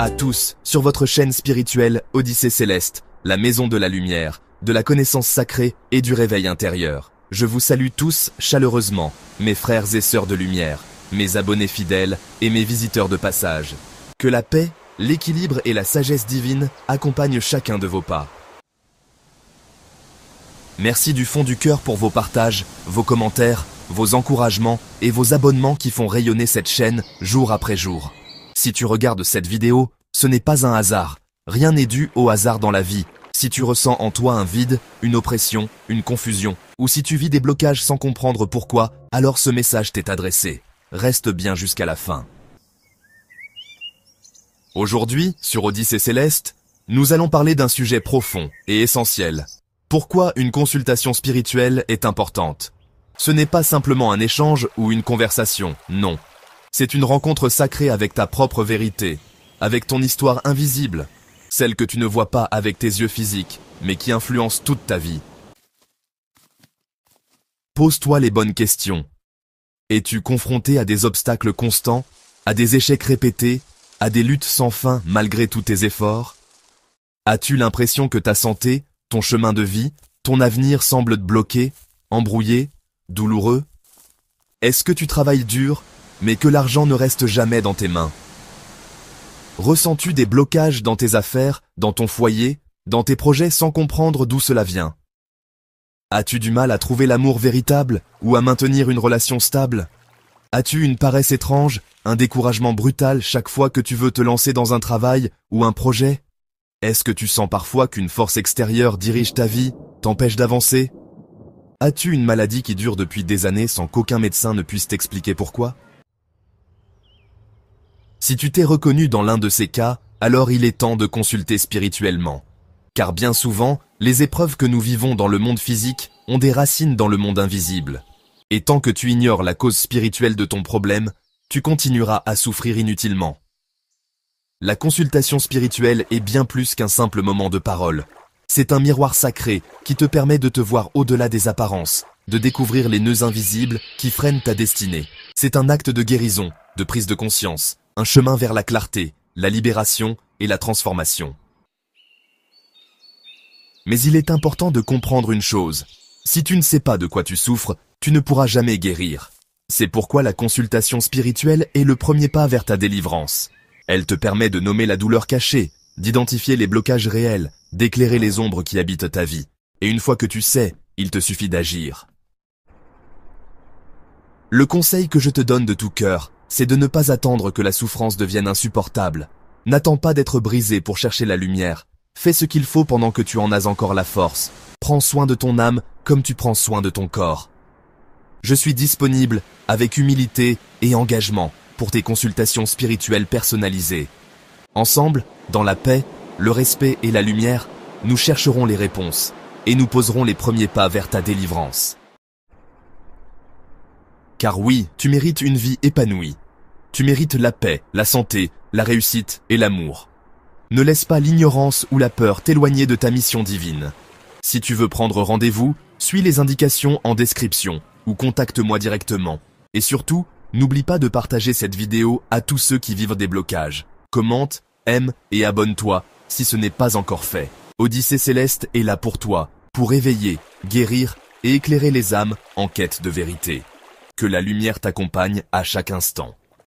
à tous sur votre chaîne spirituelle Odyssée Céleste, la maison de la lumière, de la connaissance sacrée et du réveil intérieur. Je vous salue tous chaleureusement, mes frères et sœurs de lumière, mes abonnés fidèles et mes visiteurs de passage. Que la paix, l'équilibre et la sagesse divine accompagnent chacun de vos pas. Merci du fond du cœur pour vos partages, vos commentaires, vos encouragements et vos abonnements qui font rayonner cette chaîne jour après jour. Si tu regardes cette vidéo, ce n'est pas un hasard. Rien n'est dû au hasard dans la vie. Si tu ressens en toi un vide, une oppression, une confusion, ou si tu vis des blocages sans comprendre pourquoi, alors ce message t'est adressé. Reste bien jusqu'à la fin. Aujourd'hui, sur Odyssée Céleste, nous allons parler d'un sujet profond et essentiel. Pourquoi une consultation spirituelle est importante? Ce n'est pas simplement un échange ou une conversation, non. C'est une rencontre sacrée avec ta propre vérité, avec ton histoire invisible, celle que tu ne vois pas avec tes yeux physiques, mais qui influence toute ta vie. Pose-toi les bonnes questions. Es-tu confronté à des obstacles constants, à des échecs répétés, à des luttes sans fin malgré tous tes efforts? As-tu l'impression que ta santé, ton chemin de vie, ton avenir semblent te bloquer, embrouillé, douloureux? Est-ce que tu travailles dur, mais que l'argent ne reste jamais dans tes mains? Ressens-tu des blocages dans tes affaires, dans ton foyer, dans tes projets sans comprendre d'où cela vient? As-tu du mal à trouver l'amour véritable ou à maintenir une relation stable? As-tu une paresse étrange, un découragement brutal chaque fois que tu veux te lancer dans un travail ou un projet? Est-ce que tu sens parfois qu'une force extérieure dirige ta vie, t'empêche d'avancer? As-tu une maladie qui dure depuis des années sans qu'aucun médecin ne puisse t'expliquer pourquoi? Si tu t'es reconnu dans l'un de ces cas, alors il est temps de consulter spirituellement. Car bien souvent, les épreuves que nous vivons dans le monde physique ont des racines dans le monde invisible. Et tant que tu ignores la cause spirituelle de ton problème, tu continueras à souffrir inutilement. La consultation spirituelle est bien plus qu'un simple moment de parole. C'est un miroir sacré qui te permet de te voir au-delà des apparences, de découvrir les nœuds invisibles qui freinent ta destinée. C'est un acte de guérison, de prise de conscience, un chemin vers la clarté, la libération et la transformation. Mais il est important de comprendre une chose. Si tu ne sais pas de quoi tu souffres, tu ne pourras jamais guérir. C'est pourquoi la consultation spirituelle est le premier pas vers ta délivrance. Elle te permet de nommer la douleur cachée, d'identifier les blocages réels, d'éclairer les ombres qui habitent ta vie. Et une fois que tu sais, il te suffit d'agir. Le conseil que je te donne de tout cœur, c'est de ne pas attendre que la souffrance devienne insupportable. N'attends pas d'être brisé pour chercher la lumière. Fais ce qu'il faut pendant que tu en as encore la force. Prends soin de ton âme comme tu prends soin de ton corps. Je suis disponible avec humilité et engagement pour tes consultations spirituelles personnalisées. Ensemble, dans la paix, le respect et la lumière, nous chercherons les réponses et nous poserons les premiers pas vers ta délivrance. Car oui, tu mérites une vie épanouie. Tu mérites la paix, la santé, la réussite et l'amour. Ne laisse pas l'ignorance ou la peur t'éloigner de ta mission divine. Si tu veux prendre rendez-vous, suis les indications en description ou contacte-moi directement. Et surtout, n'oublie pas de partager cette vidéo à tous ceux qui vivent des blocages. Commente, aime et abonne-toi si ce n'est pas encore fait. Odyssée Céleste est là pour toi, pour éveiller, guérir et éclairer les âmes en quête de vérité. Que la lumière t'accompagne à chaque instant.